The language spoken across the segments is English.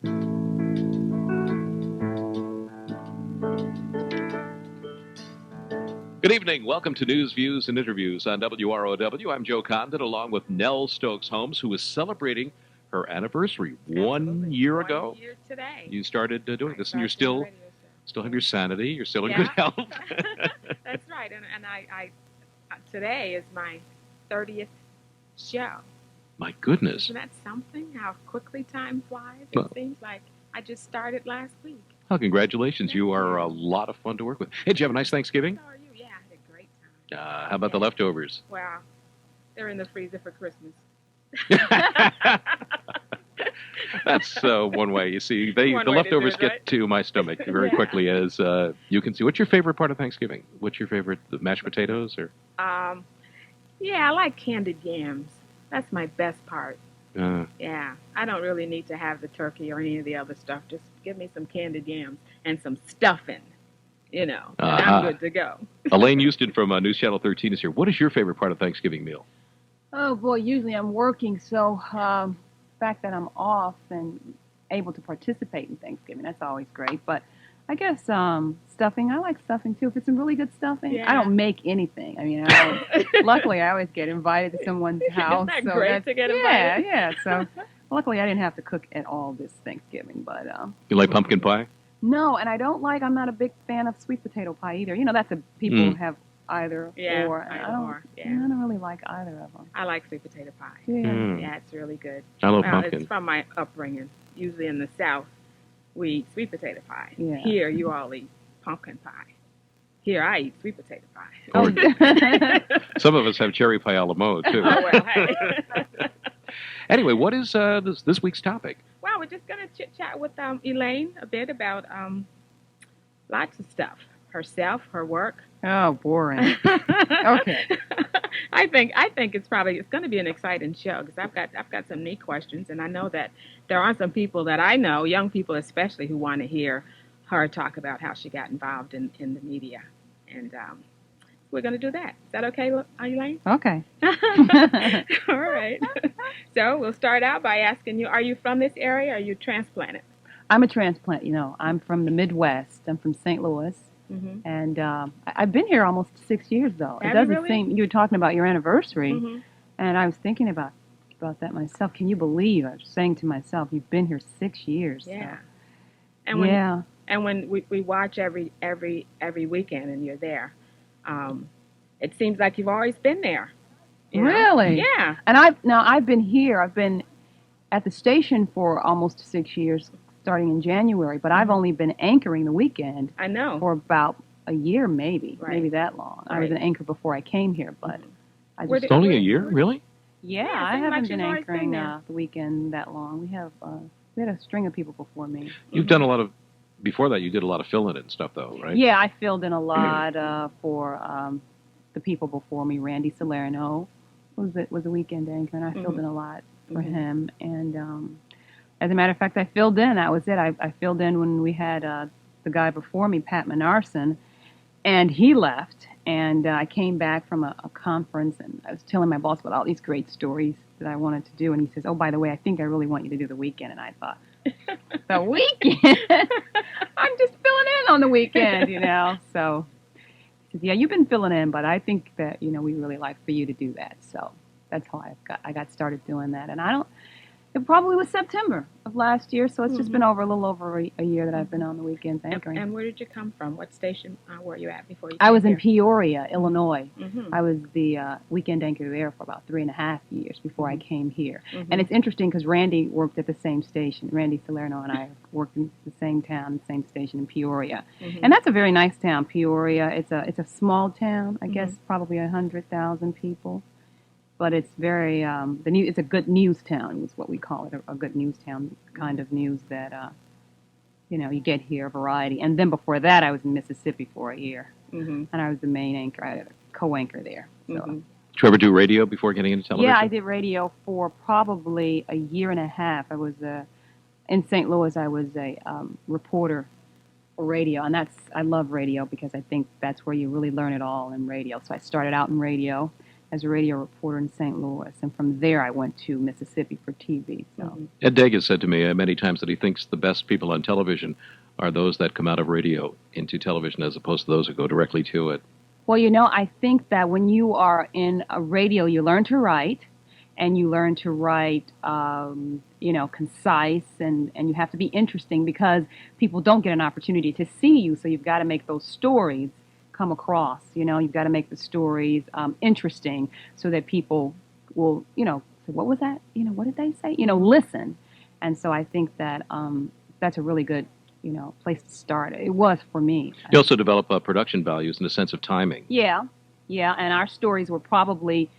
Good evening. Welcome to News, Views, and Interviews on WROW. I'm Joe Condon, along with Nell Stokes-Holmes, who is celebrating her anniversary. Absolutely. 1 year ago. 1 year today. You started doing this, and you're still have your sanity. You're still in good health. That's right. And I today is my 30th show. My goodness. Isn't that something? How quickly time flies. Well, it seems like I just started last week. Well, congratulations. You are a lot of fun to work with. Hey, did you have a nice Thanksgiving? How are you? Yeah, I had a great time. How about the leftovers? Wow. They're in the freezer for Christmas. That's one way. You see, the leftovers get to my stomach very quickly, as you can see. What's your favorite part of Thanksgiving? What's your favorite, the mashed potatoes? Or? Yeah, I like candied yams. That's my best part. Yeah, I don't really need to have the turkey or any of the other stuff. Just give me some candied yams and some stuffing, and I'm good to go. Elaine Houston from News Channel 13 is here. What is your favorite part of Thanksgiving meal? Oh, boy, usually I'm working, so the fact that I'm off and able to participate in Thanksgiving, that's always great. But I guess stuffing, I like stuffing, too. If it's some really good stuffing, I don't make anything. I mean, luckily, I always get invited to someone's house. Isn't that great to get invited? Yeah. So luckily, I didn't have to cook at all this Thanksgiving. But you like pumpkin pie? No, and I'm not a big fan of sweet potato pie either. That's people who have either or. I don't really like either of them. I like sweet potato pie. Yeah, it's really good. I love pumpkin. It's from my upbringing. Usually in the South, we eat sweet potato pie. Yeah. Here, you all eat pumpkin pie. Here, I eat sweet potato pie. Oh. Some of us have cherry pie a la mode, too. Oh, well, hey. Anyway, what is this week's topic? Well, we're just going to chit-chat with Elaine a bit about lots of stuff. Herself, her work. Oh, boring. Okay. I think it's going to be an exciting show because I've got some neat questions, and I know that there are some people that I know, young people especially, who want to hear her talk about how she got involved in the media, and we're going to do that. Is that okay, Elaine? Okay. All right. So we'll start out by asking you: are you from this area? Or are you transplanted? I'm a transplant. I'm from the Midwest. I'm from St. Louis. Mm-hmm. And I've been here almost 6 years, though. Have it doesn't you really? seem. You were talking about your anniversary, Mm-hmm. and I was thinking about that myself. Can you believe? I was saying to myself, you've been here 6 years. Yeah. So. And when we watch every weekend, and you're there, it seems like you've always been there. Really? Yeah. And I've been here. I've been at the station for almost 6 years, starting in January, but I've only been anchoring the weekend. I know. For about a year, maybe that long. Right. I was an anchor before I came here, but It's only a year, really? Yeah, Yeah, I haven't like been you've always anchoring been the weekend that long. We had a string of people before me. You've done a lot of. Before that, you did a lot of fill-in and stuff, though, right? Yeah, I filled in a lot for the people before me. Randy Salerno was a weekend anchor, and I filled in a lot for him. And as a matter of fact, I filled in. That was it. I filled in when we had the guy before me, Pat Menarson, and he left. And I came back from a conference, and I was telling my boss about all these great stories that I wanted to do. And he says, "Oh, by the way, I think I really want you to do the weekend." And I thought, the weekend? I'm just filling in on the weekend, So he says, "Yeah, you've been filling in, but I think that, we really like for you to do that." So that's how I got started doing that. And it probably was September of last year, so it's just been a little over a year that I've been on the weekends anchoring. And where did you come from? What station were you at before you came I was in here? Peoria, Illinois. Mm-hmm. I was the weekend anchor there for about 3.5 years before I came here. Mm-hmm. And it's interesting because Randy worked at the same station. Randy Salerno and I worked in the same town, the same station in Peoria. Mm-hmm. And that's a very nice town, Peoria. It's a small town, I guess probably 100,000 people. But it's very it's a good news town is what we call it, a good news town, kind of news that you get here, variety. And then before that, I was in Mississippi for a year, and I was the main anchor. I had a co-anchor there. So. Mm-hmm. Did you ever do radio before getting into television? Yeah, I did radio for probably a year and a half. I was in St. Louis. I was a reporter for radio, and I love radio because I think that's where you really learn it all in radio. So I started out in radio. as a radio reporter in St. Louis, and from there I went to Mississippi for TV. So Ed Daig has said to me many times that he thinks the best people on television are those that come out of radio into television as opposed to those who go directly to it. well, I think that when you are in a radio, you learn to write, and you learn to write, concise, and you have to be interesting because people don't get an opportunity to see you, so you've got to make those stories come across. You've got to make the stories interesting so that people will, say, what was that? What did they say? Listen. And so I think that that's a really good, place to start. It was for me. You also develop production values and a sense of timing. Yeah, and our stories were probably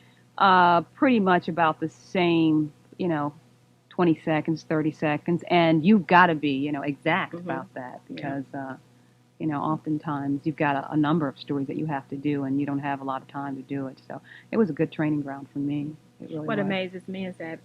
pretty much about the same, 20 seconds, 30 seconds, and you've got to be, exact about that because, oftentimes you've got a number of stories that you have to do, and you don't have a lot of time to do it. So it was a good training ground for me. It really What was. amazes me is that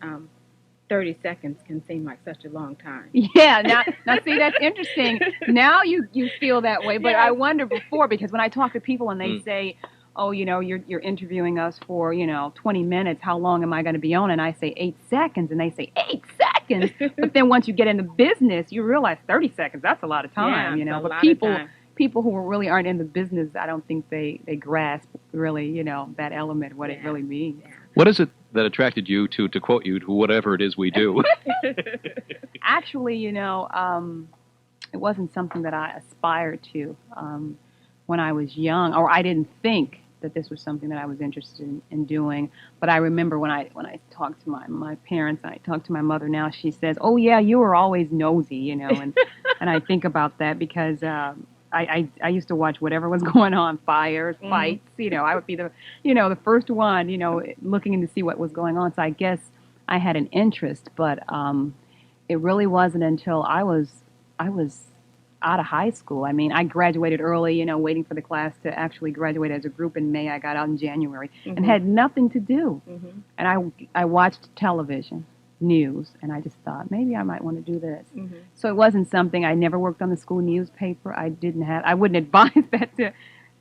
30 seconds can seem like such a long time. Yeah, now see, that's interesting. Now you feel that way, but Yeah. I wonder before, because when I talk to people and they say, oh, you're interviewing us for, 20 minutes, how long am I going to be on? And I say 8 seconds, and they say 8 seconds. But then once you get in the business, you realize 30 seconds, that's a lot of time, Yeah, it's a But lot of people time. people who really aren't in the business, I don't think they grasp really, that element, what it really means. Yeah. What is it that attracted you to quote you, to whatever it is we do? Actually, it wasn't something that I aspired to when I was young, or I didn't think that this was something that I was interested in doing. But I remember when I talked to my parents, and I talk to my mother now, she says, "Oh yeah, you were always nosy," and and I think about that because I used to watch whatever was going on, fires, fights. I would be the first one, looking in to see what was going on. So I guess I had an interest, but it really wasn't until I was out of high school. I mean, I graduated early, waiting for the class to actually graduate as a group in May. I got out in January and had nothing to do. And I watched television, news, and I just thought, maybe I might want to do this. So it wasn't something, I never worked on the school newspaper. I wouldn't advise that to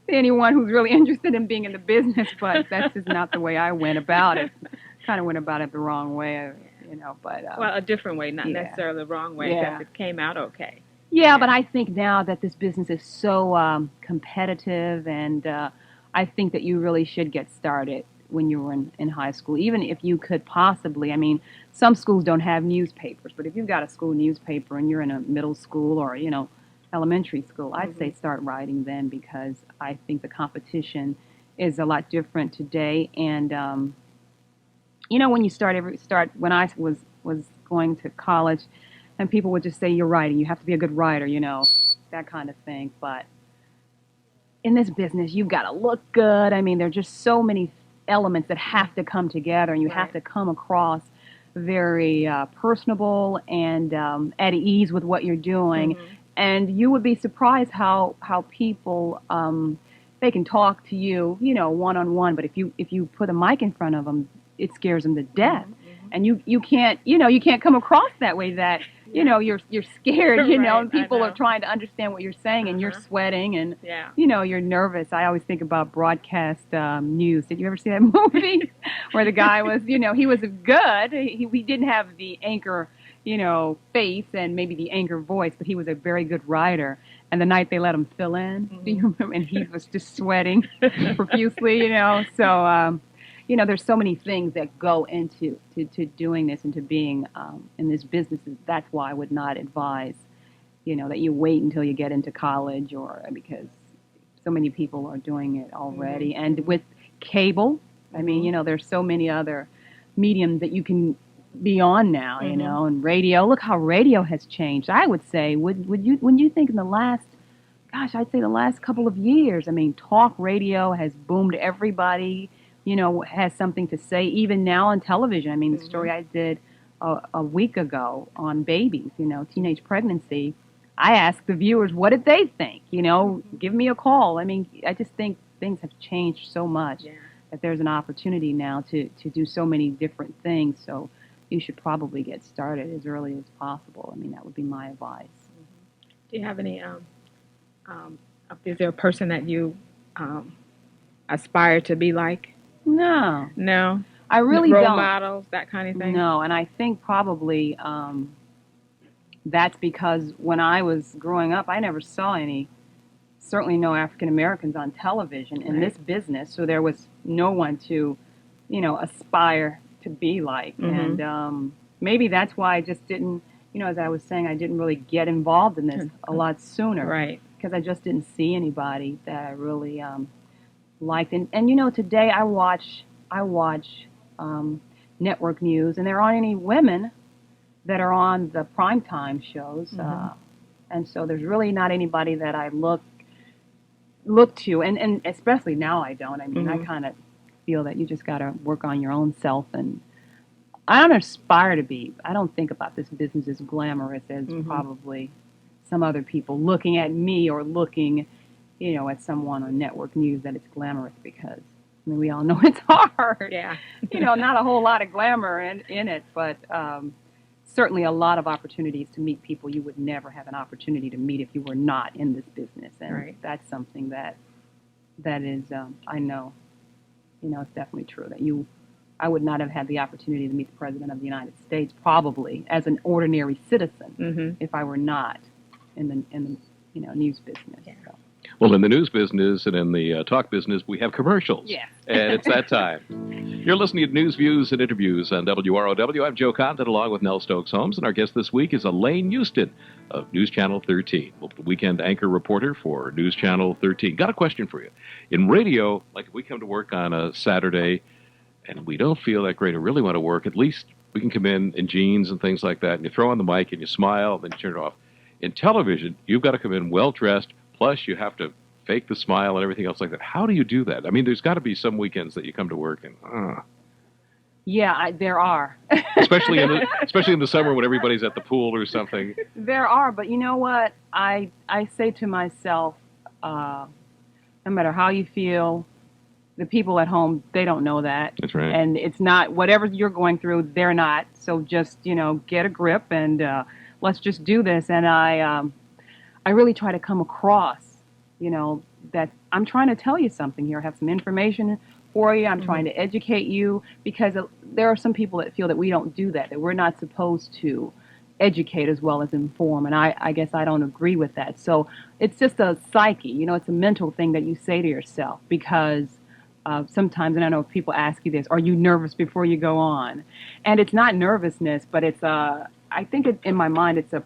anyone who's really interested in being in the business, but that's just not the way I went about it. Kind of went about it the wrong way, but... well, a different way, not necessarily the wrong way, because it came out okay. Yeah, but I think now that this business is so competitive, and I think that you really should get started when you were in high school, even if you could possibly. I mean, some schools don't have newspapers, but if you've got a school newspaper and you're in a middle school or, elementary school, I'd say start writing then, because I think the competition is a lot different today. And, when you start, when I was going to college, and people would just say, you're writing, you have to be a good writer, that kind of thing. But in this business, you've got to look good. I mean, there are just so many elements that have to come together, and you have to come across very personable and at ease with what you're doing. And you would be surprised how people, they can talk to you, one-on-one, but if you put a mic in front of them, it scares them to death. And you can't come across that way, that you're scared, and people are trying to understand what you're saying, and you're sweating, and you're nervous. I always think about broadcast news. Did you ever see that movie where the guy was, he was good. He didn't have the anchor, face and maybe the anchor voice, but he was a very good writer. And the night they let him fill in, do you remember? And he was just sweating profusely, So there's so many things that go into to doing this and to being in this business. That's why I would not advise, that you wait until you get into college, or because so many people are doing it already. And with cable, I mean, there's so many other mediums that you can be on now, and radio. Look how radio has changed. I would say, would you think in the last, I'd say the last couple of years, I mean, talk radio has boomed. Everybody has something to say, even now on television. I mean, the story I did a week ago on babies, teenage pregnancy, I asked the viewers, what did they think? Give me a call. I mean, I just think things have changed so much that there's an opportunity now to do so many different things. So you should probably get started as early as possible. I mean, that would be my advice. Do you have any, is there a person that you aspire to be like? No. No. I really Role don't. models, that kind of thing. No, and I think probably that's because when I was growing up, I never saw any, certainly no African Americans on television in this business, so there was no one to, aspire to be like. Mm-hmm. And maybe that's why I just didn't, as I was saying, I didn't really get involved in this a lot sooner. Right. Because I just didn't see anybody that I really liked. And today I watch network news, and there aren't any women that are on the primetime shows. Mm-hmm. And so there's really not anybody that I look to, and especially now I don't. I mean, Mm-hmm. I kind of feel that you just got to work on your own self, and I don't aspire to be. I don't think about this business as glamorous as Mm-hmm. probably some other people looking at me or looking, at someone on network news that it's glamorous, because I mean, we all know it's hard. Yeah. Not a whole lot of glamour in it, but certainly a lot of opportunities to meet people you would never have an opportunity to meet if you were not in this business. And Right. that's something that is, I know, it's definitely true that I would not have had the opportunity to meet the President of the United States probably as an ordinary citizen Mm-hmm. if I were not in the news business. Yeah. So. Well, in the news business and in the talk business, we have commercials. Yes. And it's that time. You're listening to News, Views, and Interviews on WROW. I'm Joe Condon, along with Nell Stokes Holmes, and our guest this week is Elaine Houston of News Channel 13, the weekend anchor reporter for News Channel 13. Got a question for you. In radio, like if we come to work on a Saturday and we don't feel that great or really want to work, at least we can come in jeans and things like that, and you throw on the mic and you smile, then you turn it off. In television, you've got to come in well-dressed, plus you have to fake the smile and everything else like that. How do you do that? I mean, there's got to be some weekends that you come to work and, Yeah, there are. especially in the summer when everybody's at the pool or something. There are, but you know what? I say to myself, no matter how you feel, the people at home, they don't know that. That's right. And it's not, whatever you're going through, they're not. So just, get a grip and let's just do this. And I really try to come across, that I'm trying to tell you something here. I have some information for you. I'm trying to educate you, because there are some people that feel that we don't do that we're not supposed to educate as well as inform. And I guess I don't agree with that. So it's just a psyche, it's a mental thing that you say to yourself, because sometimes, and I know people ask you this, are you nervous before you go on? And it's not nervousness, but it's I think in my mind it's a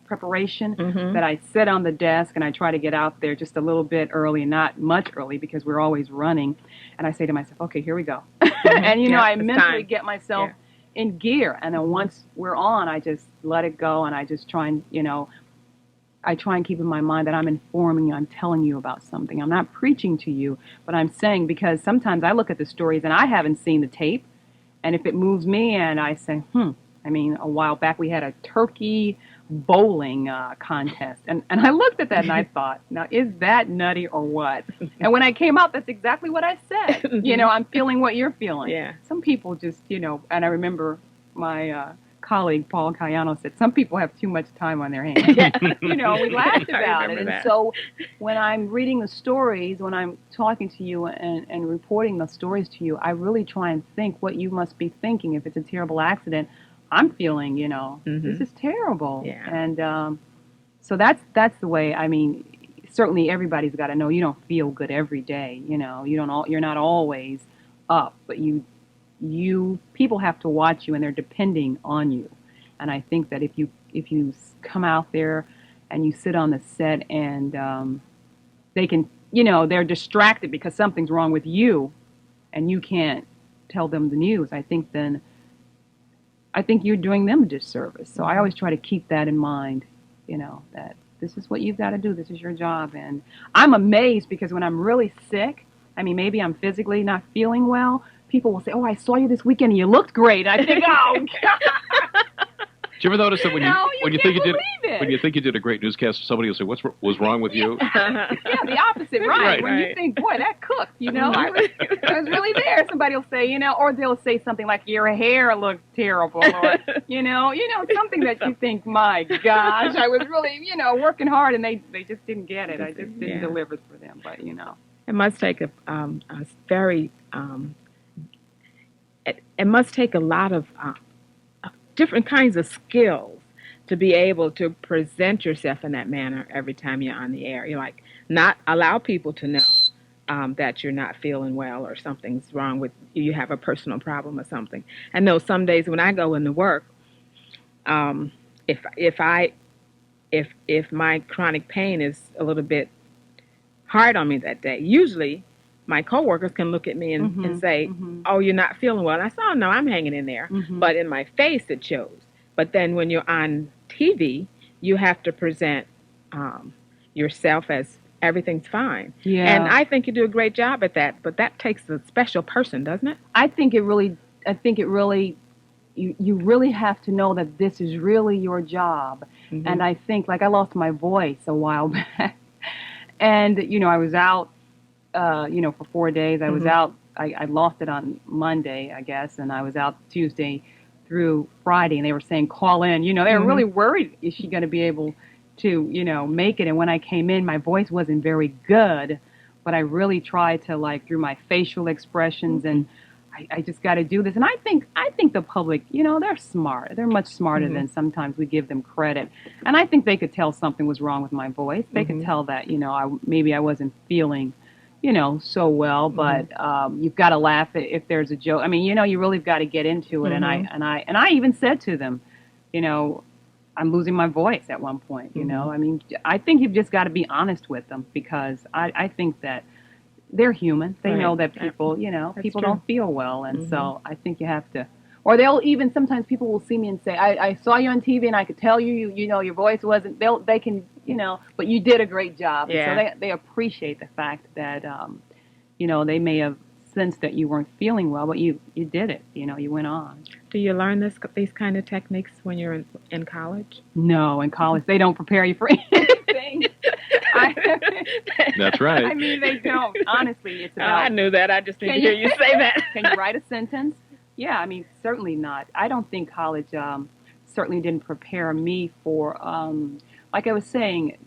preparation that I sit on the desk and I try to get out there just a little bit early, not much early, because we're always running. And I say to myself, okay, here we go. And, I mentally get myself in gear. And then once we're on, I just let it go, and I just try and, I try and keep in my mind that I'm informing you, I'm telling you about something. I'm not preaching to you, but I'm saying, because sometimes I look at the stories and I haven't seen the tape. And if it moves me and I say, I mean, a while back we had a turkey bowling contest. And I looked at that and I thought, now, is that nutty or what? And when I came out, that's exactly what I said. I'm feeling what you're feeling. Yeah. Some people just, and I remember my colleague, Paul Cayano, said, some people have too much time on their hands. We laughed about it. And that. so when I'm reading the stories, when I'm talking to you and reporting the stories to you, I really try and think what you must be thinking. If it's a terrible accident, I'm feeling, this is terrible. Yeah. And so that's the way. I mean, certainly everybody's got to know you don't feel good every day. You're not always up, but people have to watch you, and they're depending on you. And I think that if you come out there and you sit on the set and they can, they're distracted because something's wrong with you, and you can't tell them the news, I think you're doing them a disservice. So I always try to keep that in mind, that this is what you've got to do. This is your job. And I'm amazed, because when I'm really sick, I mean, maybe I'm physically not feeling well, people will say, oh, I saw you this weekend and you looked great. I think, oh, God. Did you ever notice that when you think you did a great newscast, somebody will say, "What was wrong with you?" Yeah, the opposite, right? When you think, "Boy, that cooked," I was really there. Somebody will say, or they'll say something like, "Your hair looked terrible," or something that you think, "My gosh, I was really, working hard," and they just didn't get it. I just didn't deliver for them, but It must take a very it must take a lot of different kinds of skills to be able to present yourself in that manner every time you're on the air. You're like, not allow people to know that you're not feeling well or something's wrong with you, you have a personal problem or something. I know some days when I go into work, if my chronic pain is a little bit hard on me that day, usually my coworkers can look at me and say, "Oh, you're not feeling well." And I say, "Oh, no, I'm hanging in there." But in my face, it shows. But then when you're on TV, you have to present yourself as everything's fine. Yeah. And I think you do a great job at that. But that takes a special person, doesn't it? I think it really, you really have to know that this is really your job. And I think, like, I lost my voice a while back. And, I was out, for 4 days. I was out, I lost it on Monday, I guess, and I was out Tuesday through Friday, and they were saying, call in. They were really worried, is she going to be able to, make it? And when I came in, my voice wasn't very good, but I really tried to, like, through my facial expressions, and I just got to do this. And I think the public, they're smart. They're much smarter than sometimes we give them credit. And I think they could tell something was wrong with my voice. They could tell that, maybe I wasn't feeling, so well. But you've got to laugh if there's a joke. I mean, you really got to get into it. And I even said to them, I'm losing my voice at one point. I mean, I think you've just got to be honest with them, because I think that they're human. They know that people, people don't feel well. And so I think you have to, or they'll even, sometimes people will see me and say, I saw you on TV and I could tell your voice wasn't, they can, but you did a great job. Yeah. And so they appreciate the fact that, they may have sensed that you weren't feeling well, but you did it, you went on. Do you learn these kind of techniques when you're in college? No, in college, they don't prepare you for anything. That's right. I mean, they don't. Honestly, it's about... I knew that. I just didn't hear you say that. Can you write a sentence? Yeah, I mean, certainly not. I don't think college certainly didn't prepare me for, like I was saying,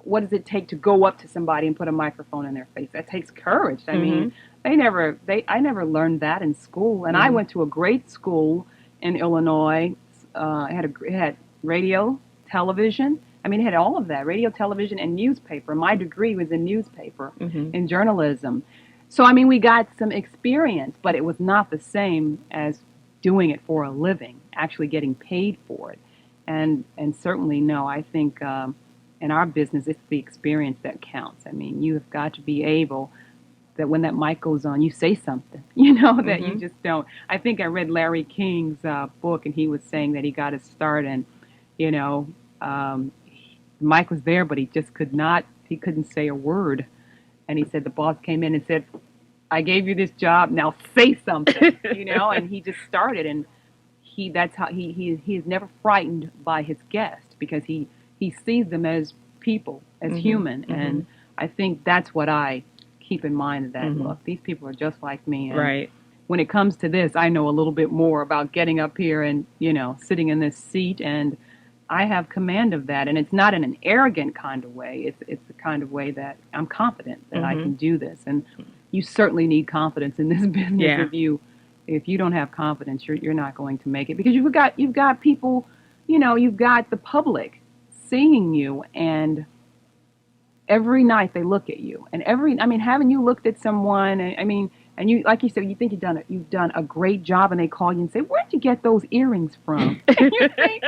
what does it take to go up to somebody and put a microphone in their face? That takes courage. I mean, I never learned that in school. And I went to a great school in Illinois. It had radio, television. I mean, it had all of that, radio, television, and newspaper. My degree was in newspaper, in journalism. So, I mean, we got some experience, but it was not the same as doing it for a living, actually getting paid for it. And certainly, no, I think in our business, it's the experience that counts. I mean, you have got to be able that when that mic goes on, you say something, that you just don't. I think I read Larry King's book, and he was saying that he got his start, and, Mike was there, but he just couldn't say a word. And he said the boss came in and said, I gave you this job, now say something, and he just started. And that's how he is never frightened by his guests, because he sees them as people, as human. And I think that's what I keep in mind, that, look, these people are just like me. And when it comes to this, I know a little bit more about getting up here and, sitting in this seat, and I have command of that, and it's not in an arrogant kind of way. It's the kind of way that I'm confident that I can do this. And you certainly need confidence in this business. Yeah. If you don't have confidence, you're not going to make it, because you've got people, you've got the public seeing you, and every night they look at you, and haven't you looked at someone? I mean, and you, like you said, you think you've done a great job, and they call you and say, "Where'd you get those earrings from?" And you think,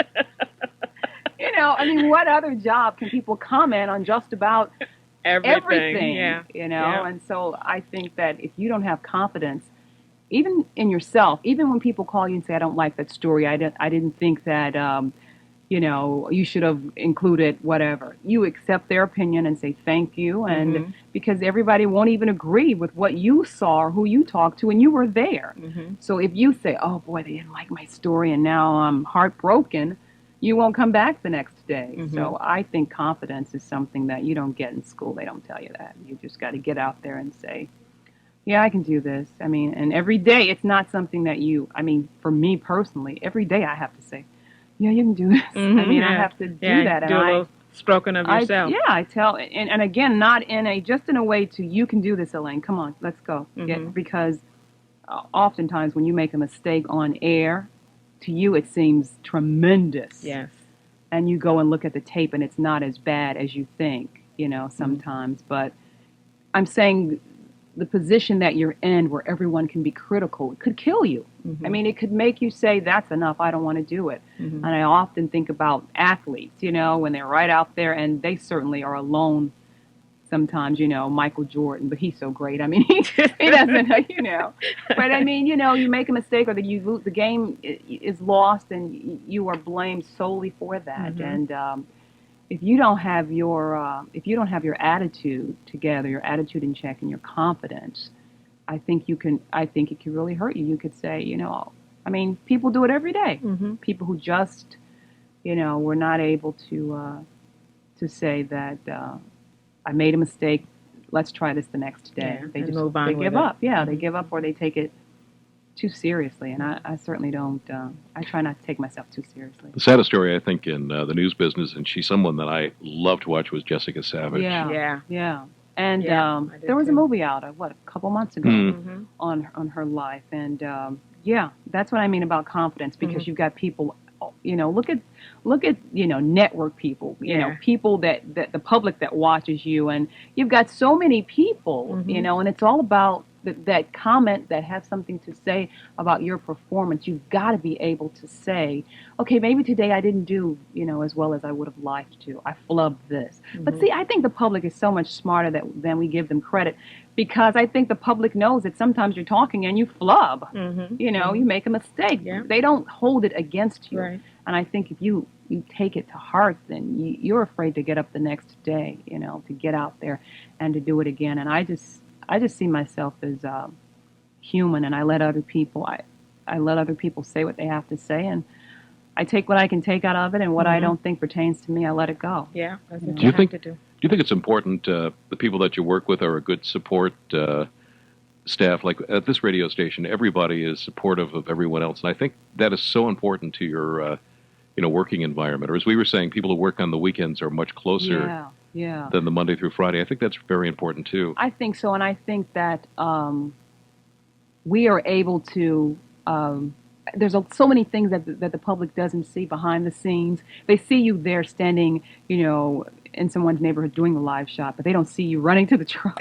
what other job can people comment on just about everything? Yeah. And so I think that if you don't have confidence, even in yourself, even when people call you and say, "I don't like that story. I didn't think that, you should have included whatever." You accept their opinion and say thank you, and because everybody won't even agree with what you saw or who you talked to, and you were there. So if you say, "Oh boy, they didn't like my story, and now I'm heartbroken," you won't come back the next day. So I think confidence is something that you don't get in school. They don't tell you that. You just got to get out there and say, "Yeah, I can do this." I mean, and every day, it's not something that for me personally, every day I have to say, "Yeah, you can do this." I mean, I have to do that. Do a little stroking of yourself. I tell, and again, not in a, just in a way to, "You can do this, Elaine. Come on, let's go." Because oftentimes when you make a mistake on air, to you it seems tremendous. Yes. And you go and look at the tape and it's not as bad as you think, sometimes. But I'm saying the position that you're in where everyone can be critical, it could kill you. I mean, it could make you say, that's enough, I don't want to do it. And I often think about athletes, when they're right out there, and they certainly are alone sometimes, Michael Jordan, but he's so great. I mean, he doesn't, But I mean, you make a mistake or you lose, the game is lost and you are blamed solely for that. And if you don't have your attitude together, your attitude in check, and your confidence, I think it can really hurt you. You could say, I mean, people do it every day. People who just, were not able to say that I made a mistake. Let's try this the next day. Yeah, they just move on. They give up. Yeah, they give up, or they take it too seriously, and I certainly don't. I try not to take myself too seriously. The saddest story, I think, in the news business, and she's someone that I love to watch, was Jessica Savage. Yeah. And there was too. a movie out, a couple months ago on her life, and that's what I mean about confidence, because you've got people. Look at network people, people that the public that watches you, and you've got so many people, and it's all about that comment that has something to say about your performance. You've got to be able to say, okay, maybe today I didn't do, as well as I would have liked to. I flubbed this. But see, I think the public is so much smarter than we give them credit, because I think the public knows that sometimes you're talking and you flub. You make a mistake. Yeah. They don't hold it against you. Right. And I think if you take it to heart, then you're afraid to get up the next day, to get out there and to do it again. And I just see myself as human, and I let other people say what they have to say, and I take what I can take out of it, and what I don't think pertains to me, I let it go. Yeah, that's what Do you think have to do. Do you think it's important the people that you work with are a good support staff? Like at this radio station, everybody is supportive of everyone else, and I think that is so important to your working environment. Or as we were saying, people who work on the weekends are much closer than the Monday through Friday. I think that's very important too. I think so, and I think that we are able to. There's so many things that the public doesn't see behind the scenes. They see you there standing, in someone's neighborhood doing the live shot, but they don't see you running to the truck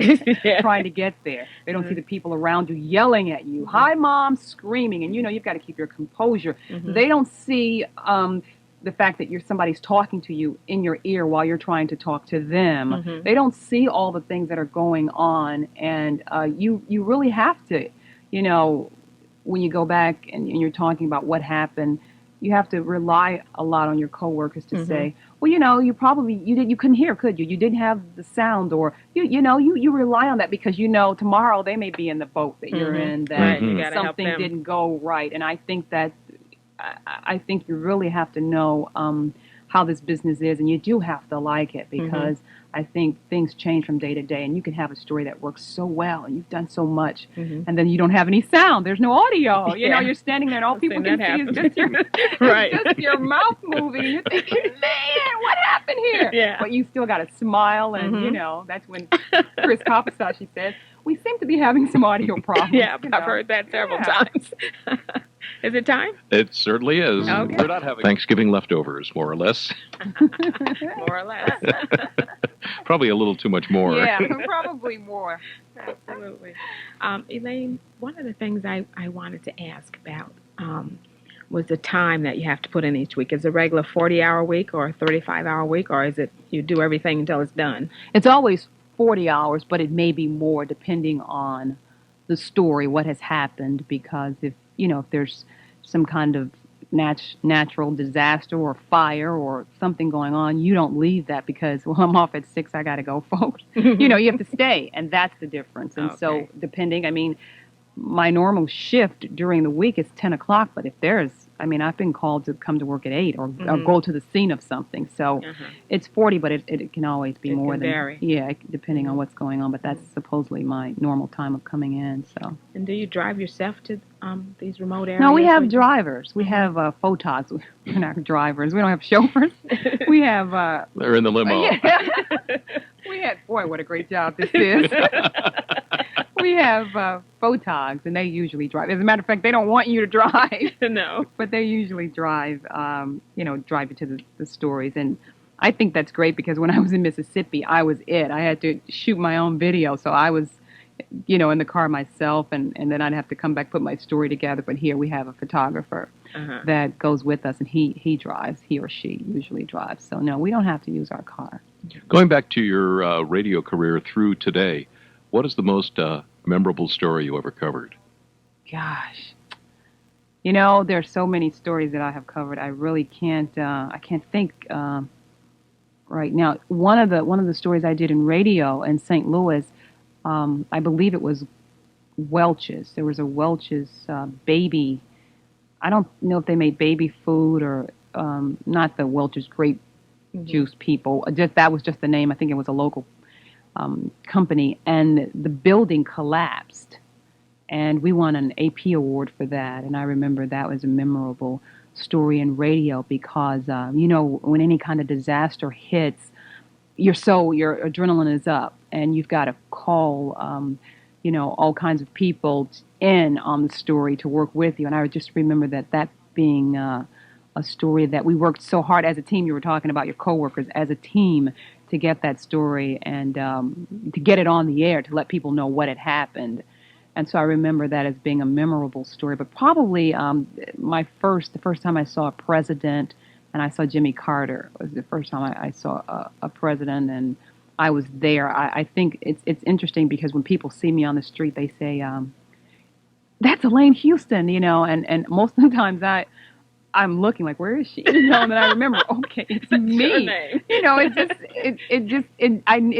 trying to get there. They don't see the people around you yelling at you, "Hi, Mom," screaming, and you've got to keep your composure. They don't see the fact that somebody's talking to you in your ear while you're trying to talk to them. They don't see all the things that are going on, and you really have to, when you go back and you're talking about what happened, you have to rely a lot on your coworkers to say, well, you couldn't hear, could you? You didn't have the sound, or you rely on that because tomorrow they may be in the boat that you're in, that something didn't go right. And I think that you really have to know how this business is, and you do have to like it, because I think things change from day to day, and you can have a story that works so well, and you've done so much, and then you don't have any sound. There's no audio. You're standing there, and all people can see is just your mouth moving. And you're thinking, man, what happened here? Yeah. But you still got to smile, and that's when Chris Kapasashi says, we seem to be having some audio problems. Yeah, I've heard that several times. Is it time? It certainly is. Okay. We're not having Thanksgiving leftovers, more or less. More or less. Probably a little too much more. Yeah, probably more. Absolutely. Elaine, one of the things I wanted to ask about was the time that you have to put in each week. Is it a regular 40-hour week or a 35-hour week, or is it you do everything until it's done? It's always 40 hours, but it may be more depending on the story, what has happened, because if there's some kind of natural disaster or fire or something going on, you don't leave that because, well, I'm off at 6, I got to go, folks. You have to stay, and that's the difference. And so depending, my normal shift during the week is 10 o'clock, but if I've been called to come to work at 8 or go to the scene of something. So it's 40, but it can always be more than vary. Yeah, depending on what's going on. But that's supposedly my normal time of coming in. So. And do you drive yourself to these remote areas? No, we have drivers. We have photogs. We're not drivers. We don't have chauffeurs. We have. They're in the limo. Yeah. We had. Boy, what a great job this is. we have photogs, and they usually drive. As a matter of fact, they don't want you to drive. No. But they usually drive, drive you to the stories. And I think that's great because when I was in Mississippi, I was it. I had to shoot my own video, so I was, in the car myself, and then I'd have to come back, put my story together. But here we have a photographer that goes with us, and he drives. He or she usually drives. So no, we don't have to use our car. Going back to your radio career through today, what is the most memorable story you ever covered? Gosh, there's so many stories that I have covered. I really can't. I can't think right now. One of the stories I did in radio in St. Louis, I believe it was Welch's. There was a Welch's baby. I don't know if they made baby food or not the Welch's grape juice people. That was just the name. I think it was a local company, and the building collapsed, and we won an AP award for that. And I remember that was a memorable story in radio because when any kind of disaster hits, your adrenaline is up, and you've got to call all kinds of people in on the story to work with you. And I just remember that being a story that we worked so hard as a team. You were talking about your coworkers as a team to get that story and to get it on the air, to let people know what had happened. And so I remember that as being a memorable story. But probably the first time I saw a president, and I saw Jimmy Carter, was the first time I saw a president, and I was there. I think it's interesting because when people see me on the street, they say, that's Elaine Houston, and most of the times I'm looking like, where is she? And then I remember, okay, it's me. It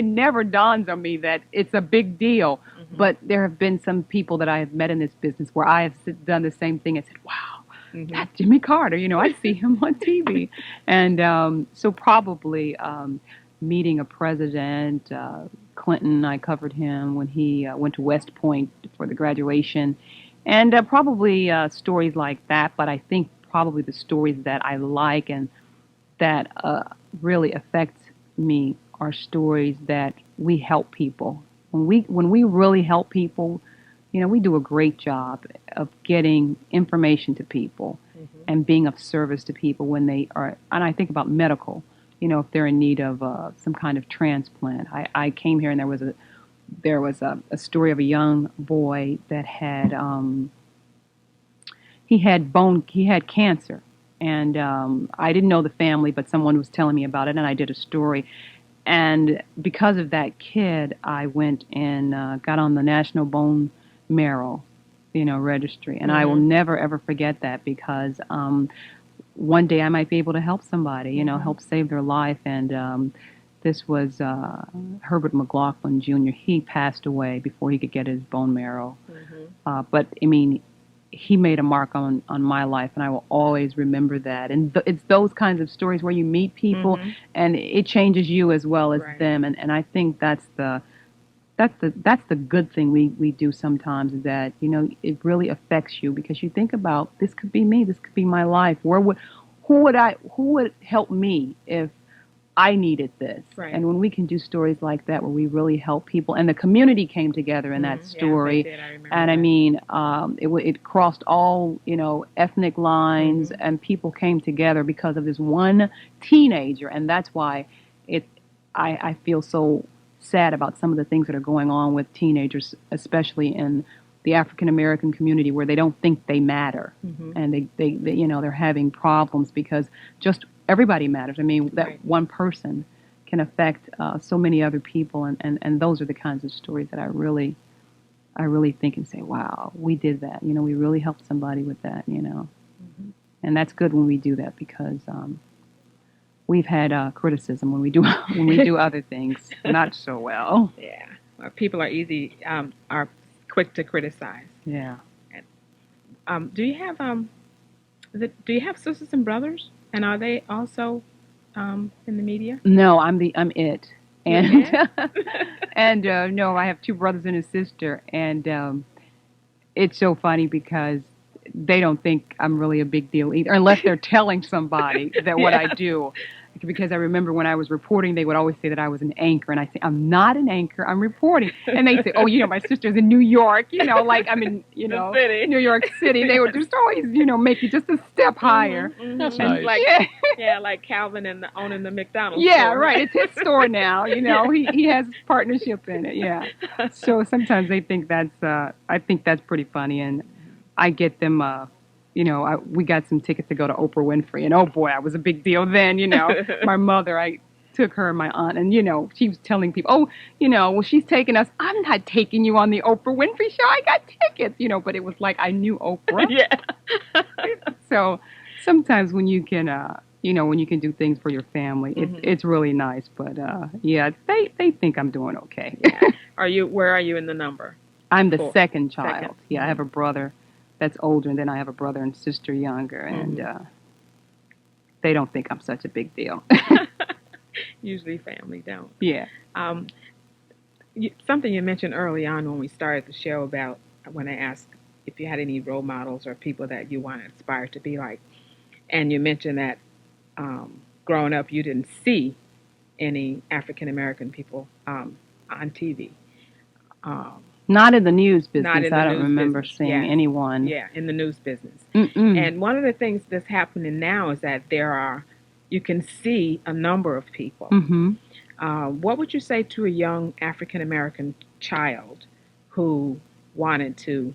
never dawns on me that it's a big deal. Mm-hmm. But there have been some people that I have met in this business where I have done the same thing and said, wow, that's Jimmy Carter. I see him on TV. And so probably meeting a president, Clinton, I covered him when he went to West Point for the graduation. And probably stories like that. But I think probably the stories that I like and that really affect me are stories that we help people. When we really help people, we do a great job of getting information to people and being of service to people when they are. And I think about medical, if they're in need of some kind of transplant. I came here and there was a story of a young boy that had he had cancer, and I didn't know the family, but someone was telling me about it, and I did a story. And because of that kid, I went and got on the National Bone Marrow, registry, and I will never ever forget that because one day I might be able to help somebody, help save their life. And this was Herbert McLaughlin Jr. He passed away before he could get his bone marrow, but I mean, he made a mark on my life, and I will always remember that. And it's those kinds of stories where you meet people, and it changes you as well as them. And I think that's the good thing we do sometimes, is that it really affects you because you think about, this could be me, this could be my life. Who would help me if I needed this? Right. And when we can do stories like that where we really help people, and the community came together in that story, yeah, they did. I remember and that. I mean, it crossed all ethnic lines, and people came together because of this one teenager, and that's why I feel so sad about some of the things that are going on with teenagers, especially in the African American community, where they don't think they matter, and they they're having problems because just everybody matters. I mean, that one person can affect so many other people, and those are the kinds of stories that I really think and say, wow, we did that. We really helped somebody with that. And that's good when we do that because we've had criticism when we do other things not so well. Yeah, well, people are quick to criticize. Yeah. Do you have sisters and brothers? And are they also in the media? No, I'm it. And and no, I have two brothers and a sister, and it's so funny because they don't think I'm really a big deal either, unless they're telling somebody that what I do. because I remember when I was reporting, they would always say that I was an anchor, and I say, I'm not an anchor, I'm reporting. And they say, oh, my sister's in New York, like I'm in, New York City. They would just always, make you just a step higher. That's And nice. like Calvin and owning the McDonald's Yeah, store. right. It's his store now. He has partnership in it. Yeah. So sometimes they think I think that's pretty funny, and I get them. We got some tickets to go to Oprah Winfrey, and oh boy, I was a big deal then. My mother, I took her and my aunt, and she was telling people, well, she's taking us. I'm not taking you on the Oprah Winfrey show. I got tickets, but it was like I knew Oprah. Yeah. So sometimes when you can, when you can do things for your family, it's really nice. But yeah, they think I'm doing okay. Yeah. Where are you in the number? I'm the second child. Second. Yeah, I have a brother that's older, and then I have a brother and sister younger, and they don't think I'm such a big deal. Usually family don't. Yeah. Something you mentioned early on when we started the show about when I asked if you had any role models or people that you want to aspire to be like, and you mentioned that growing up you didn't see any African American people on TV. Not in the news business. Not in the I don't news remember business. seeing anyone. Yeah, in the news business. Mm-mm. And one of the things that's happening now is that you can see a number of people. Mm-hmm. What would you say to a young African American child who wanted to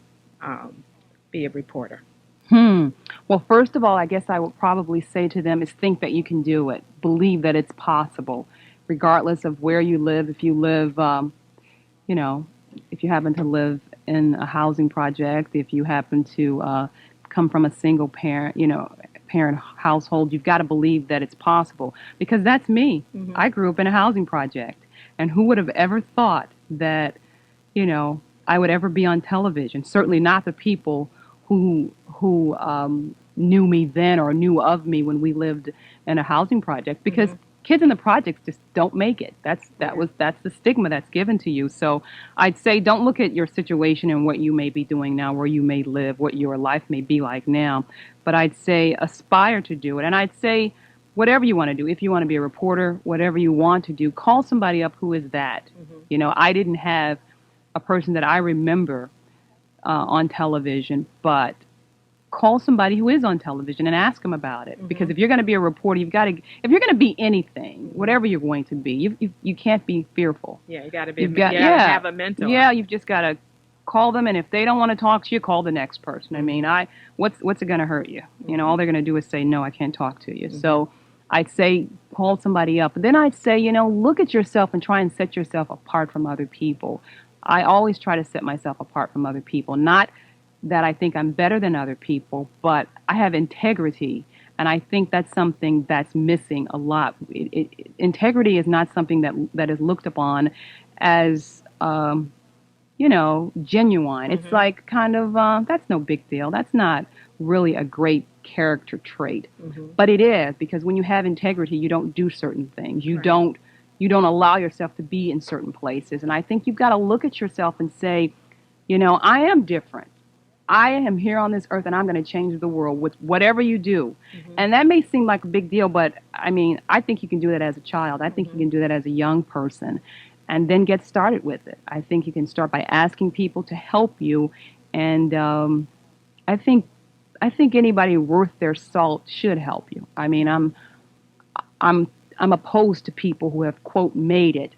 be a reporter? Well, first of all, I guess I would probably say to them is think that you can do it. Believe that it's possible, regardless of where you live. If you live, if you happen to live in a housing project, if you happen to come from a single parent, parent household, you've got to believe that it's possible. Because that's me. Mm-hmm. I grew up in a housing project. And who would have ever thought that, I would ever be on television? Certainly not the people who knew me then or knew of me when we lived in a housing project. Because kids in the projects just don't make it. That's the stigma that's given to you. So I'd say don't look at your situation and what you may be doing now, where you may live, what your life may be like now. But I'd say aspire to do it. And I'd say whatever you want to do, if you want to be a reporter, whatever you want to do, call somebody up who is that. Mm-hmm. I didn't have a person that I remember on television, but call somebody who is on television and ask them about it. Mm-hmm. Because if you're going to be a reporter, if you're going to be anything, whatever you're going to be, you can't be fearful. Yeah, you got to have a mentor. Yeah, you've just got to call them, and if they don't want to talk to you, call the next person. I mean, what's it going to hurt you? Mm-hmm. All they're going to do is say, no, I can't talk to you. Mm-hmm. So I'd say call somebody up. But then I'd say, look at yourself and try and set yourself apart from other people. I always try to set myself apart from other people. Not that I think I'm better than other people, but I have integrity, and I think that's something that's missing a lot. Integrity is not something that is looked upon as, genuine. Mm-hmm. It's like kind of, that's no big deal. That's not really a great character trait. Mm-hmm. But it is, because when you have integrity, you don't do certain things. You don't allow yourself to be in certain places. And I think you've got to look at yourself and say, I am different. I am here on this earth, and I'm going to change the world with whatever you do. Mm-hmm. And that may seem like a big deal, but, I mean, I think you can do that as a child. I think you can do that as a young person, and then get started with it. I think you can start by asking people to help you, and I think anybody worth their salt should help you. I mean, I'm opposed to people who have, quote, made it,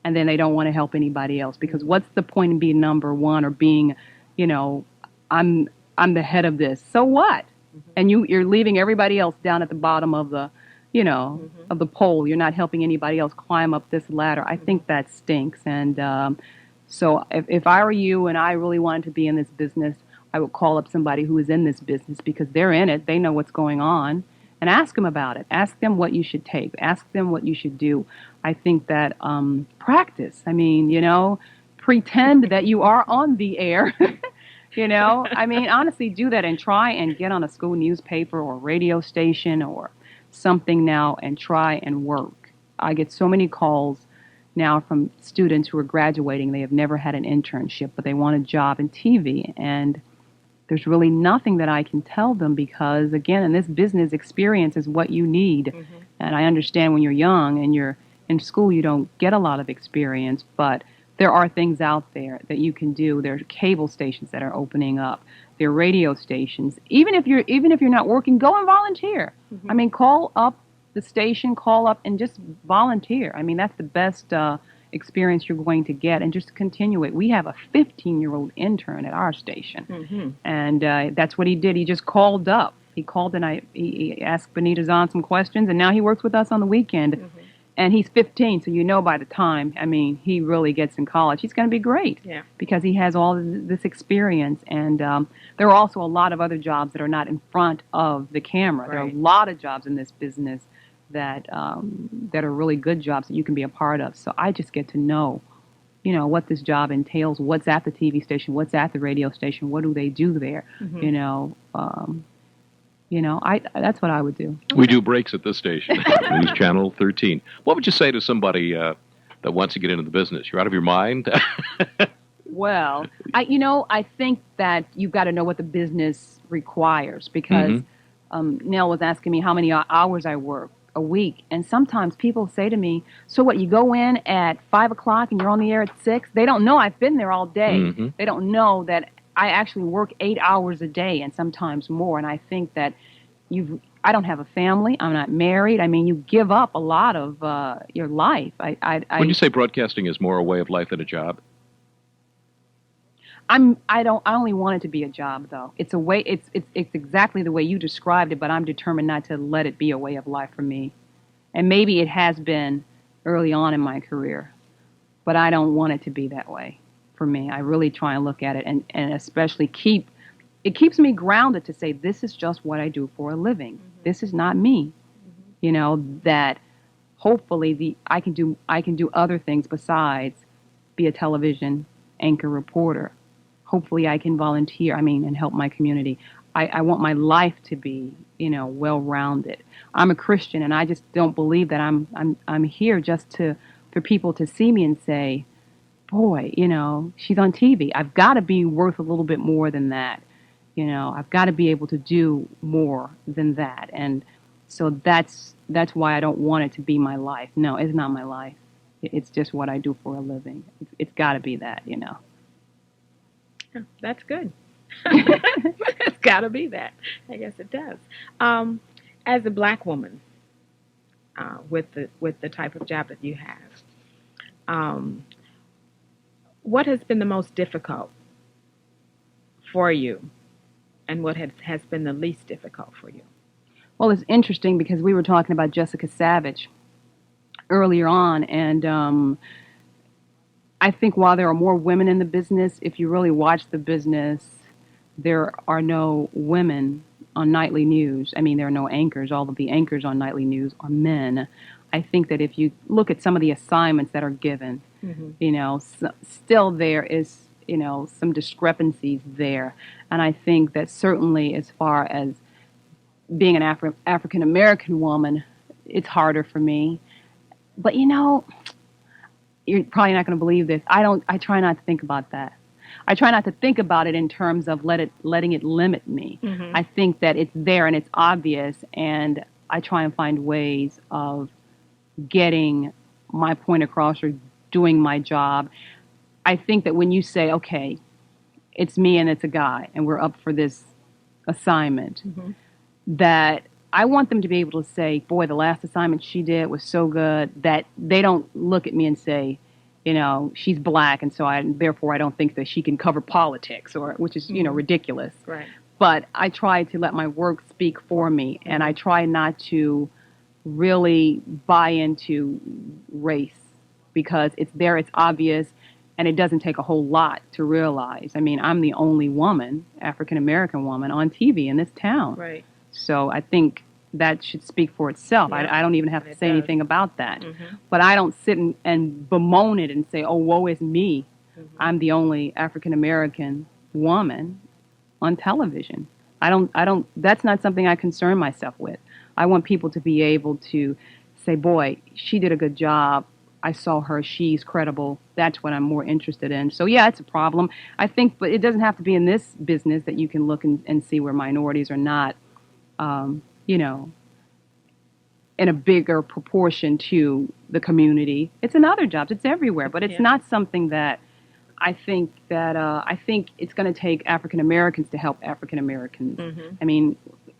and then they don't want to help anybody else, because what's the point in being number one or being, I'm the head of this. So what? Mm-hmm. And you're leaving everybody else down at the bottom of the, of the pole. You're not helping anybody else climb up this ladder. I think that stinks. And so if I were you and I really wanted to be in this business, I would call up somebody who is in this business, because they're in it. They know what's going on. And ask them about it. Ask them what you should take. Ask them what you should do. I think that practice. I mean, pretend that you are on the air. I mean, honestly, do that and try and get on a school newspaper or radio station or something now and try and work. I get so many calls now from students who are graduating. They have never had an internship, but they want a job in TV. And there's really nothing that I can tell them because, again, in this business, experience is what you need And I understand when you're young and you're in school, you don't get a lot of experience, but there are things out there that you can do. There are cable stations that are opening up. There are radio stations. Even if you're not working, go and volunteer. Mm-hmm. I mean, call up the station, call up and just volunteer. I mean, that's the best experience you're going to get, and just continue it. We have a 15-year-old intern at our station, Mm-hmm. and that's what he did. He just called up. He called and he asked Benita Zahn some questions, and now he works with us on the weekend. Mm-hmm. And he's 15, so you know by the time, I mean, he really gets in college, he's going to be great. Yeah. Because he has all this experience. And there are also a lot of other jobs that are not in front of the camera. Right. There are a lot of jobs in this business that that are really good jobs that you can be a part of. So I just get to know, you know, what this job entails, what's at the TV station, what's at the radio station, what do they do there, Mm-hmm. That's what I would do. We do breaks at this station, News Channel 13. What would you say to somebody that wants to get into the business? You're out of your mind? Well, I think that you've got to know what the business requires, because Nell was asking me how many hours I work a week, and sometimes people say to me, so what, you go in at 5 o'clock and you're on the air at 6? They don't know I've been there all day. Mm-hmm. They don't know that I actually work 8 hours a day and sometimes more, and I think that I don't have a family. I'm not married. I mean, you give up a lot of your life. When you say broadcasting is more a way of life than a job? I only want it to be a job, though. It's a way. It's exactly the way you described it, but I'm determined not to let it be a way of life for me. And maybe it has been early on in my career, but I don't want it to be that way for me. I really try and look at it, and especially it keeps me grounded to say, this is just what I do for a living. Mm-hmm. This is not me. Mm-hmm. You know, that hopefully I can do other things besides be a television anchor reporter. Hopefully I can volunteer, and help my community. I want my life to be, well-rounded. I'm a Christian, and I just don't believe that I'm here just for people to see me and say, boy, she's on TV. I've got to be worth a little bit more than that. I've got to be able to do more than that. And so that's why I don't want it to be my life. No, it's not my life. It's just what I do for a living. It's got to be that, That's good. It's got to be that. I guess it does. As a black woman, with the type of job that you have, what has been the most difficult for you, and what has been the least difficult for you? Well, it's interesting because we were talking about Jessica Savage earlier on, and I think while there are more women in the business, if you really watch the business, there are no women on nightly news. There are no anchors. All of the anchors on nightly news are men. I think that if you look at some of the assignments that are given, still there is, some discrepancies there. And I think that certainly as far as being an African-American woman, it's harder for me. But, you're probably not going to believe this. I try not to think about that. I try not to think about it in terms of letting it limit me. Mm-hmm. I think that it's there and it's obvious, and I try and find ways of getting my point across or doing my job. I think that when you say, okay, it's me and it's a guy, and we're up for this assignment, mm-hmm. that I want them to be able to say, boy, the last assignment she did was so good, that they don't look at me and say, she's black, and so therefore I don't think that she can cover politics, which is, mm-hmm. Ridiculous. Right. But I try to let my work speak for me, and I try not to really buy into race, because it's there, it's obvious, and it doesn't take a whole lot to realize. I'm the only woman, African-American woman, on TV in this town. Right. So I think that should speak for itself. Yeah. I don't even have to say anything about that. Mm-hmm. But I don't sit and bemoan it and say, oh, woe is me. Mm-hmm. I'm the only African-American woman on television. That's not something I concern myself with. I want people to be able to say, boy, she did a good job. I saw her. She's credible. That's what I'm more interested in. So, yeah, it's a problem. I think, but it doesn't have to be in this business that you can look and see where minorities are not, in a bigger proportion to the community. It's in other jobs. It's everywhere, but it's not something that I think it's going to take African Americans to help African Americans. Mm-hmm. I mean,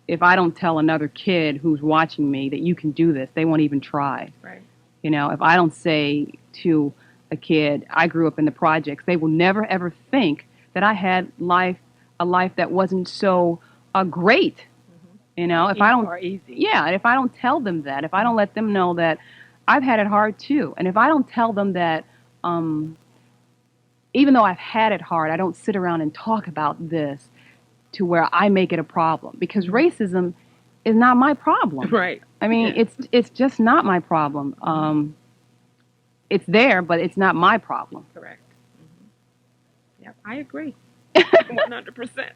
if I don't tell another kid who's watching me that you can do this, they won't even try. Right. You know, if I don't say to a kid, I grew up in the projects, they will never ever think that I had a life that wasn't so great. Mm-hmm. You know, if I don't, or easy. yeah, and if I don't tell them that, if I don't let them know that I've had it hard too, and if I don't tell them that, even though I've had it hard, I don't sit around and talk about this to where I make it a problem, because racism is not my problem. Right. I mean, it's just not my problem. It's there, but it's not my problem. Correct. Mm-hmm. Yep, I agree. 100%.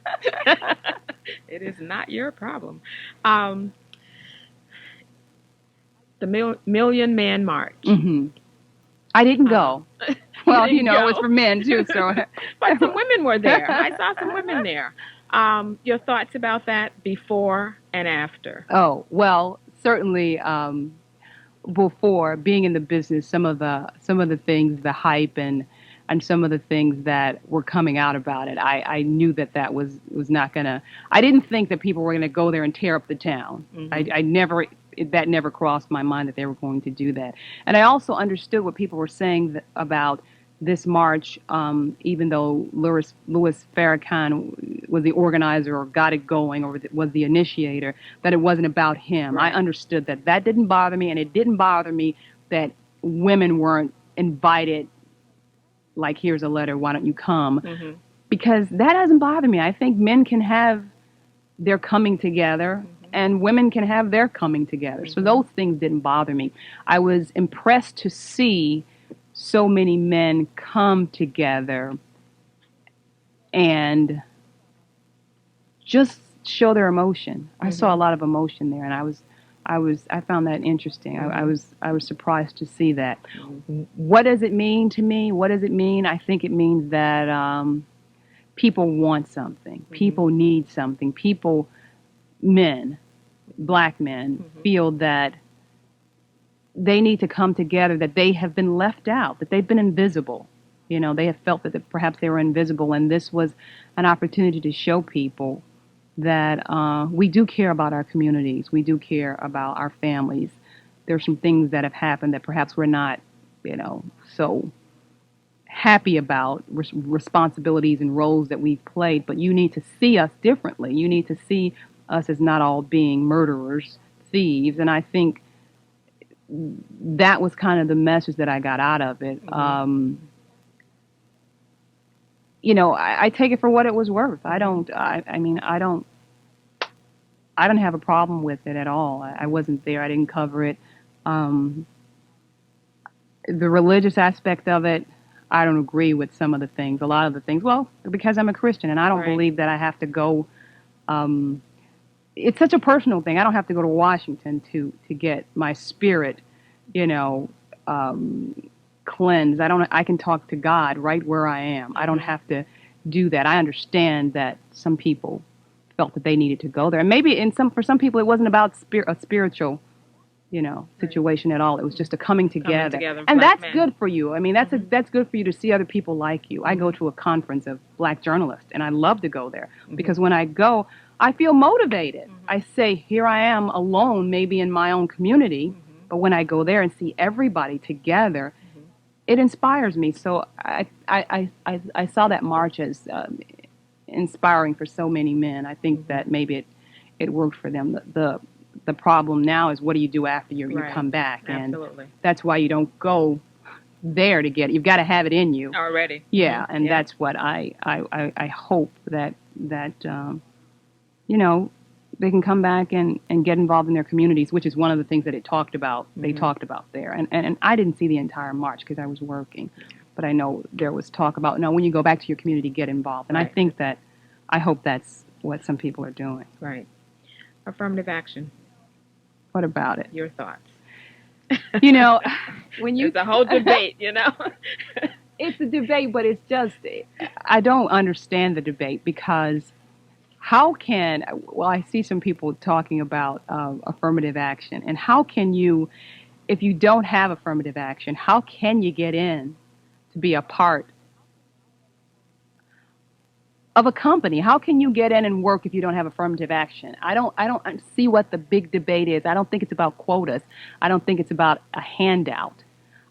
It is not your problem. The Million Man March. Mm-hmm. I didn't go. Well, you know, it was for men too. So, but some women were there. I saw some women there. Your thoughts about that before and after? Oh, well, certainly before, being in the business, some of the things, the hype and some of the things that were coming out about it, I knew that was not gonna. I didn't think that people were gonna go there and tear up the town. Mm-hmm. That never crossed my mind that they were going to do that. And I also understood what people were saying about this march, even though Louis Farrakhan was the organizer or got it going or was the initiator, that it wasn't about him. Right. I understood that didn't bother me, and it didn't bother me that women weren't invited, like, here's a letter, why don't you come? Mm-hmm. Because that doesn't bother me. I think men can have their coming together, and women can have their coming together. So those things didn't bother me. I was impressed to see so many men come together and just show their emotion. I saw a lot of emotion there, and I found that interesting. I was surprised to see that. What does it mean to me? What does it mean? I think it means that people want something. People need something. Men, black men, feel that they need to come together, that they have been left out, that they've been invisible. You know, they have felt that perhaps they were invisible, and this was an opportunity to show people that we do care about our communities. We do care about our families. There's some things that have happened that perhaps we're not, so happy about, responsibilities and roles that we've played, but you need to see us differently. You need to see us as not all being murderers, thieves, and I think that was kind of the message that I got out of it. I take it for what it was worth. I don't have a problem with it at all. I wasn't there. I didn't cover it. The religious aspect of it, I don't agree with some of the things. A lot of the things, well, because I'm a Christian, and I don't believe that I have to go. It's such a personal thing. I don't have to go to Washington to get my spirit, cleansed. I can talk to God right where I am. I don't have to do that. I understand that some people felt that they needed to go there, and maybe for some people it wasn't about a spiritual, situation at all. It was just a coming together, and that's good for you. I mean, that's good for you to see other people like you. I go to a conference of black journalists, and I love to go there because when I go, I feel motivated. I say, here I am alone, maybe in my own community, but when I go there and see everybody together, it inspires me. So I saw that march as inspiring for so many men. I think that maybe it worked for them. The problem now is, what do you do after you come back? Absolutely. And that's why you don't go there to get it. You've got to have it in you already. Yeah, and that's what I hope that they can come back and get involved in their communities, which is one of the things that it talked about. They talked about there. And I didn't see the entire march because I was working. But I know there was talk about, no, when you go back to your community, get involved. And I hope that's what some people are doing. Right. Affirmative action. What about it? Your thoughts. When you... It's a whole debate, It's a debate, but it's just... I don't understand the debate because... I see some people talking about affirmative action, and how can you, if you don't have affirmative action, how can you get in to be a part of a company? How can you get in and work if you don't have affirmative action? I don't see what the big debate is. I don't think it's about quotas. I don't think it's about a handout.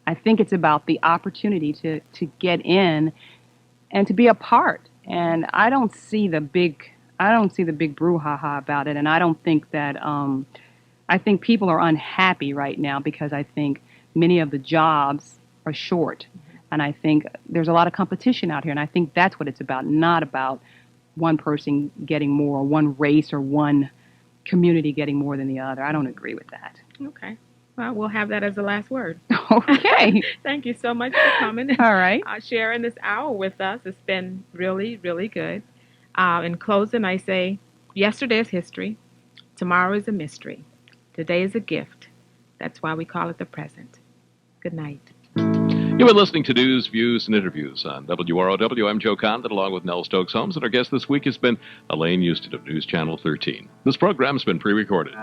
I think it's about the opportunity to get in and to be a part. And I don't see the big brouhaha about it. And I don't think that I think people are unhappy right now because I think many of the jobs are short. And I think there's a lot of competition out here. And I think that's what it's about, not about one person getting more, or one race or one community getting more than the other. I don't agree with that. Okay. Well, we'll have that as the last word. Okay. Thank you so much for coming. All right. Sharing this hour with us. It's been really, really good. In closing, I say, yesterday is history. Tomorrow is a mystery. Today is a gift. That's why we call it the present. Good night. You've been listening to News, Views, and Interviews on WROW. I'm Joe Condon, along with Nell Stokes-Holmes, and our guest this week has been Elaine Houston of News Channel 13. This program has been pre-recorded.